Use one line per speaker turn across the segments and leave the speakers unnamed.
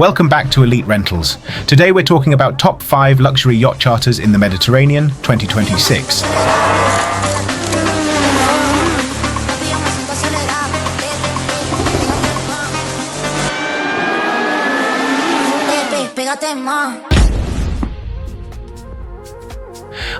Welcome back to Elite Rentals. Today we're talking about top 5 luxury yacht charters in the Mediterranean 2026.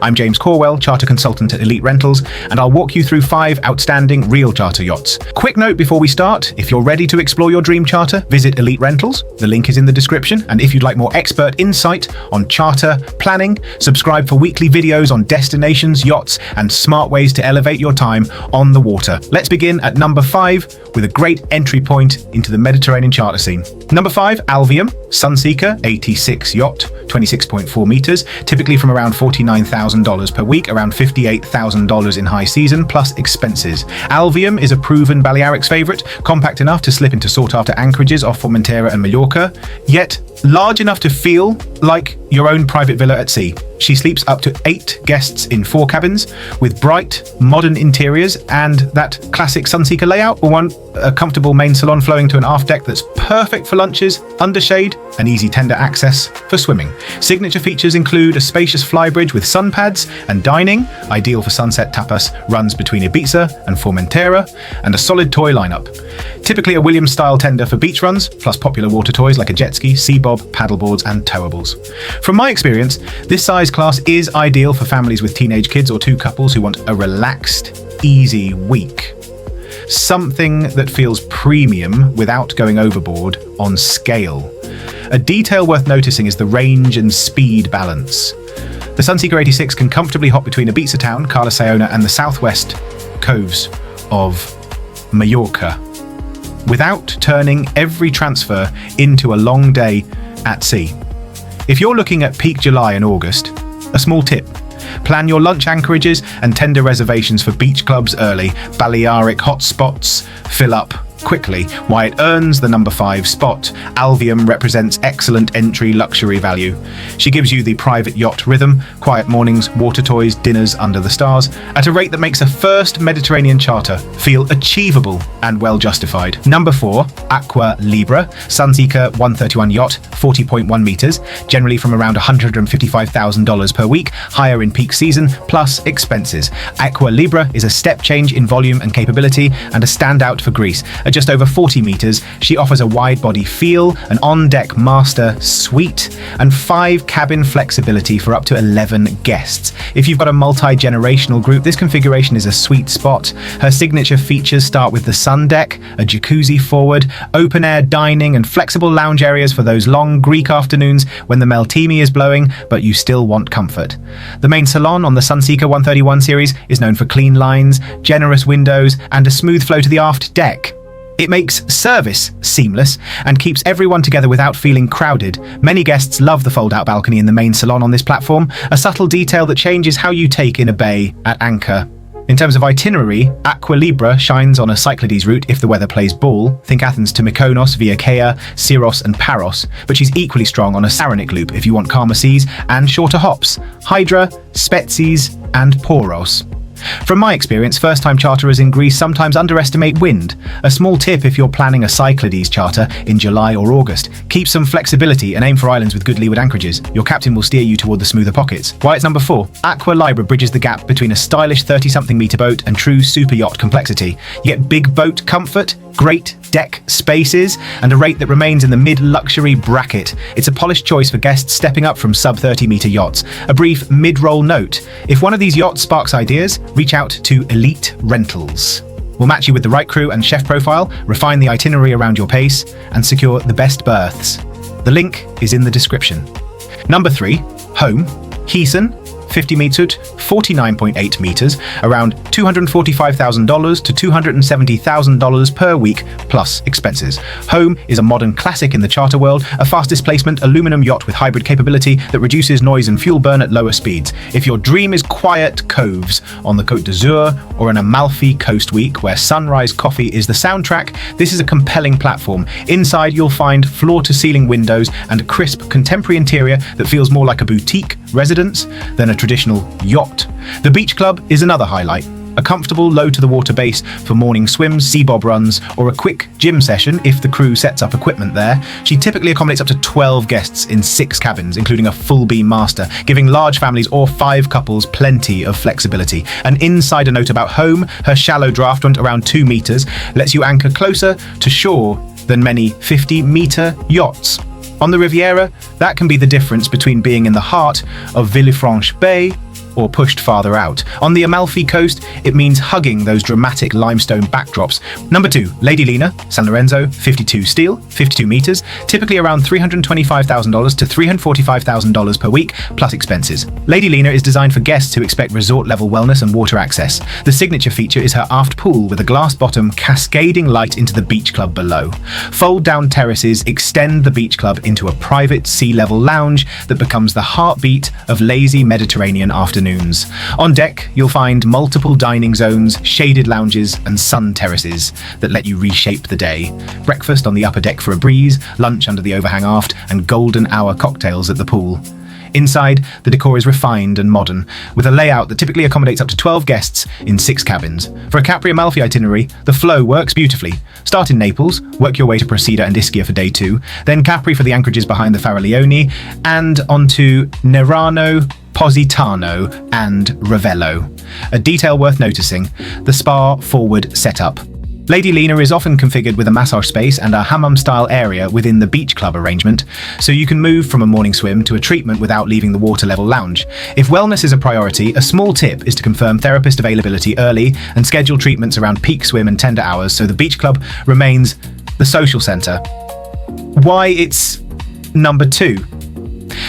I'm James Corwell, Charter Consultant at Elite Rentals, and I'll walk you through 5 outstanding real charter yachts. Quick note before we start, if you're ready to explore your dream charter, visit Elite Rentals. The link is in the description, and if you'd like more expert insight on charter planning, subscribe for weekly videos on destinations, yachts, and smart ways to elevate your time on the water. Let's begin at number 5 with a great entry point into the Mediterranean charter scene. Number 5, Alvium Sunseeker 86 yacht, 26.4 meters, typically from around $49,000 per week, around $58,000 in high season, plus expenses. Alvium is a proven Balearic's favorite, compact enough to slip into sought-after anchorages off Formentera and Mallorca, yet large enough to feel like your own private villa at sea. She sleeps up to 8 guests in 4 cabins with bright, modern interiors and that classic Sunseeker layout. We want a comfortable main salon flowing to an aft deck that's perfect for lunches, under shade, and easy tender access for swimming. Signature features include a spacious flybridge with sun pads and dining, ideal for sunset tapas runs between Ibiza and Formentera, and a solid toy lineup. Typically a Williams-style tender for beach runs, plus popular water toys like a jet ski, sea bob, paddleboards, and towables. From my experience, this size class is ideal for families with teenage kids or 2 couples who want a relaxed, easy week. Something that feels premium without going overboard on scale. A detail worth noticing is the range and speed balance. The Sunseeker 86 can comfortably hop between Ibiza town, Cala Saona, and the southwest coves of Mallorca, without turning every transfer into a long day at sea. If you're looking at peak July and August, a small tip: plan your lunch anchorages and tender reservations for beach clubs early. Balearic hotspots fill up quickly. Why it earns the number 5 spot. Alvium represents excellent entry luxury value. She gives you the private yacht rhythm, quiet mornings, water toys, dinners under the stars, at a rate that makes a first Mediterranean charter feel achievable and well justified. Number 4, Aqua Libra Sunseeker 131 yacht, 40.1 meters, generally from around $155,000 per week, higher in peak season, plus expenses. Aqua Libra is a step change in volume and capability and a standout for Greece. At just over 40 meters, she offers a wide body feel, an on-deck master suite, and 5 cabin flexibility for up to 11 guests. If you've got a multi-generational group, this configuration is a sweet spot. Her signature features start with the sun deck, a jacuzzi forward, open-air dining, and flexible lounge areas for those long Greek afternoons when the Meltemi is blowing, but you still want comfort. The main salon on the Sunseeker 131 series is known for clean lines, generous windows, and a smooth flow to the aft deck. It makes service seamless and keeps everyone together without feeling crowded. Many guests love the fold-out balcony in the main salon on this platform, a subtle detail that changes how you take in a bay at anchor. In terms of itinerary, Aqua Libra shines on a Cyclades route if the weather plays ball. Think Athens to Mykonos via Kea, Syros and Paros, but she's equally strong on a Saronic loop if you want calmer seas and shorter hops. Hydra, Spacious and Poros. From my experience, first-time charterers in Greece sometimes underestimate wind. A small tip if you're planning a Cyclades charter in July or August: keep some flexibility and aim for islands with good leeward anchorages. Your captain will steer you toward the smoother pockets. Why it's number 4. Aqua Libra bridges the gap between a stylish 30-something meter boat and true super yacht complexity. You get big boat comfort, great deck spaces, and a rate that remains in the mid-luxury bracket. It's a polished choice for guests stepping up from sub-30-meter yachts. A brief mid-roll note: if one of these yachts sparks ideas, reach out to Elite Rentals. We'll match you with the right crew and chef profile, refine the itinerary around your pace, and secure the best berths. The link is in the description. Number 3, Home Heeson 50 meters, 49.8 meters, around $245,000 to $270,000 per week, plus expenses. Home is a modern classic in the charter world, a fast displacement aluminum yacht with hybrid capability that reduces noise and fuel burn at lower speeds. If your dream is quiet coves on the Côte d'Azur or an Amalfi Coast week where sunrise coffee is the soundtrack, this is a compelling platform. Inside you'll find floor-to-ceiling windows and a crisp contemporary interior that feels more like a boutique residence than a traditional yacht. The beach club is another highlight. A comfortable low-to-the-water base for morning swims, sea bob runs, or a quick gym session if the crew sets up equipment there, she typically accommodates up to 12 guests in 6 cabins, including a full-beam master, giving large families or 5 couples plenty of flexibility. An insider note about Home, her shallow draft front around 2 meters lets you anchor closer to shore than many 50-meter yachts. On the Riviera, that can be the difference between being in the heart of Villefranche Bay or pushed farther out. On the Amalfi Coast, it means hugging those dramatic limestone backdrops. Number 2, Lady Lena, San Lorenzo, 52 steel, 52 meters, typically around $325,000 to $345,000 per week, plus expenses. Lady Lena is designed for guests who expect resort-level wellness and water access. The signature feature is her aft pool with a glass bottom cascading light into the beach club below. Fold-down terraces extend the beach club into a private sea-level lounge that becomes the heartbeat of lazy Mediterranean afternoons. On deck, you'll find multiple dining zones, shaded lounges, and sun terraces that let you reshape the day. Breakfast on the upper deck for a breeze, lunch under the overhang aft, and golden hour cocktails at the pool. Inside, the decor is refined and modern, with a layout that typically accommodates up to 12 guests in 6 cabins. For a Capri-Amalfi itinerary, the flow works beautifully. Start in Naples, work your way to Procida and Ischia for day 2, then Capri for the anchorages behind the Faraglioni, and onto Nerano, Positano, and Ravello. A detail worth noticing, the spa forward setup. Lady Lena is often configured with a massage space and a hammam-style area within the beach club arrangement, so you can move from a morning swim to a treatment without leaving the water-level lounge. If wellness is a priority, a small tip is to confirm therapist availability early and schedule treatments around peak swim and tender hours so the beach club remains the social centre. Why it's number 2.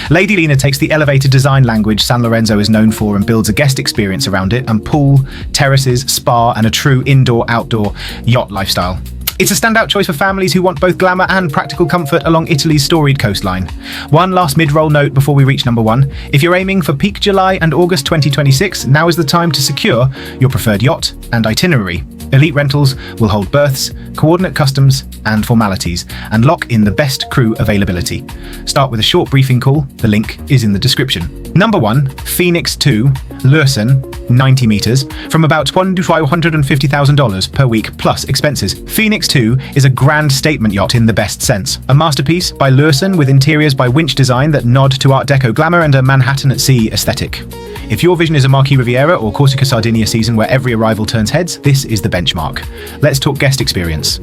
Lady Lena takes the elevated design language San Lorenzo is known for and builds a guest experience around it, and pool, terraces, spa, and a true indoor-outdoor yacht lifestyle. It's a standout choice for families who want both glamour and practical comfort along Italy's storied coastline. One last mid-roll note before we reach number 1. If you're aiming for peak July and August 2026, now is the time to secure your preferred yacht and itinerary. Elite Rentals will hold berths, coordinate customs and formalities, and lock in the best crew availability. Start with a short briefing call, the link is in the description. Number 1, Phoenix 2, Lursen, 90 meters, from about $250,000 per week plus expenses. Phoenix 2 is a grand statement yacht in the best sense. A masterpiece by Lursen with interiors by Winch Design that nod to Art Deco glamour and a Manhattan at sea aesthetic. If your vision is a Amalfi Riviera or Corsica Sardinia season where every arrival turns heads, this is the benchmark. Let's talk guest experience.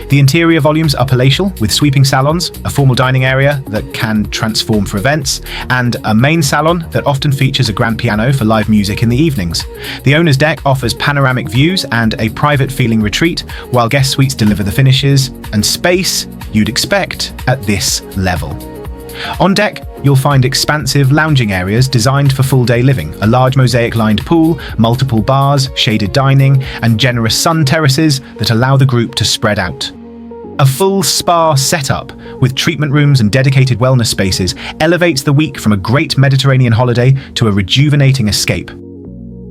The interior volumes are palatial, with sweeping salons, a formal dining area that can transform for events, and a main salon that often features a grand piano for live music in the evenings. The owner's deck offers panoramic views and a private-feeling retreat, while guest suites deliver the finishes and space you'd expect at this level. On deck, you'll find expansive lounging areas designed for full-day living, a large mosaic-lined pool, multiple bars, shaded dining, and generous sun terraces that allow the group to spread out. A full spa setup with treatment rooms and dedicated wellness spaces elevates the week from a great Mediterranean holiday to a rejuvenating escape.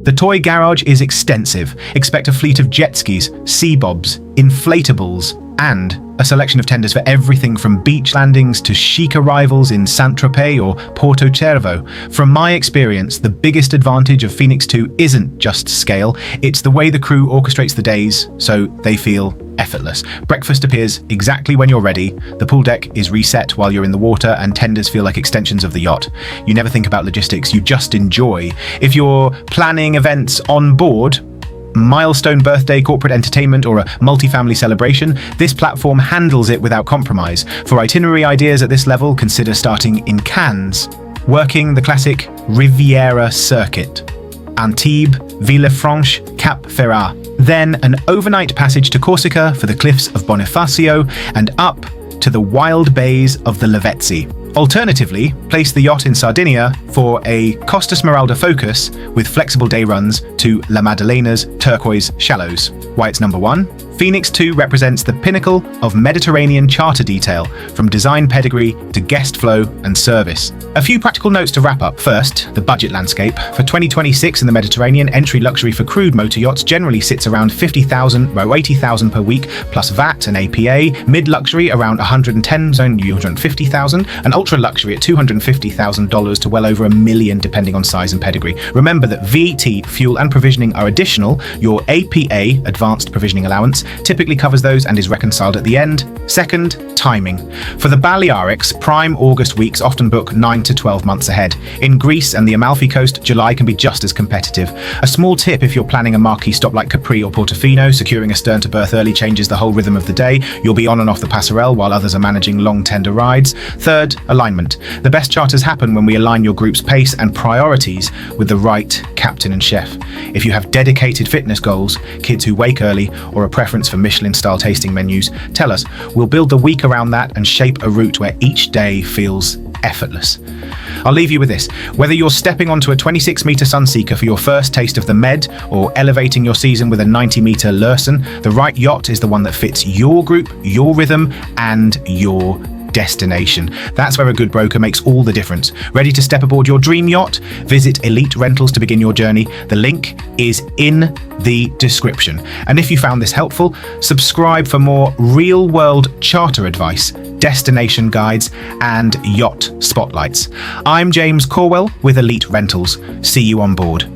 The toy garage is extensive. Expect a fleet of jet skis, sea bobs, inflatables, and a selection of tenders for everything from beach landings to chic arrivals in Saint-Tropez or Porto Cervo. From my experience, the biggest advantage of Phoenix 2 isn't just scale, it's the way the crew orchestrates the days so they feel effortless. Breakfast appears exactly when you're ready, the pool deck is reset while you're in the water, and tenders feel like extensions of the yacht. You never think about logistics, you just enjoy. If you're planning events on board, milestone birthday, corporate entertainment, or a multi-family celebration, this platform handles it without compromise. For itinerary ideas at this level, consider starting in Cannes, working the classic Riviera circuit. Antibes, Villefranche, Cap Ferrat. Then an overnight passage to Corsica for the cliffs of Bonifacio and up to the wild bays of the Lavezzi. Alternatively, place the yacht in Sardinia for a Costa Smeralda focus with flexible day runs to La Maddalena's turquoise shallows. Why it's number 1? Phoenix 2 represents the pinnacle of Mediterranean charter detail, from design pedigree to guest flow and service. A few practical notes to wrap up. First, the budget landscape. For 2026 in the Mediterranean, entry luxury for crude motor yachts generally sits around 50,000 or 80,000 per week, plus VAT and APA. Mid-luxury around 110, zone 250,000, and ultra-luxury at $250,000 to well over $1 million depending on size and pedigree. Remember that VAT, fuel and provisioning are additional. Your APA, Advanced Provisioning Allowance, typically covers those and is reconciled at the end. Second, timing. For the Balearics, prime August weeks often book 9 to 12 months ahead. In Greece and the Amalfi Coast, July can be just as competitive. A small tip if you're planning a marquee stop like Capri or Portofino, securing a stern to berth early changes the whole rhythm of the day. You'll be on and off the passerelle while others are managing long tender rides. Third, alignment. The best charters happen when we align your group's pace and priorities with the right captain and chef. If you have dedicated fitness goals, kids who wake early, or a preference for Michelin-style tasting menus, tell us. We'll build the week around that and shape a route where each day feels effortless. I'll leave you with this. Whether you're stepping onto a 26-meter Sunseeker for your first taste of the Med or elevating your season with a 90-meter Lursen, the right yacht is the one that fits your group, your rhythm, and your destination. That's where a good broker makes all the difference. Ready to step aboard your dream yacht? Visit Elite Rentals to begin your journey. The link is in the description. And if you found this helpful, subscribe for more real-world charter advice, destination guides, and yacht spotlights. I'm James Corwell with Elite Rentals. See you on board.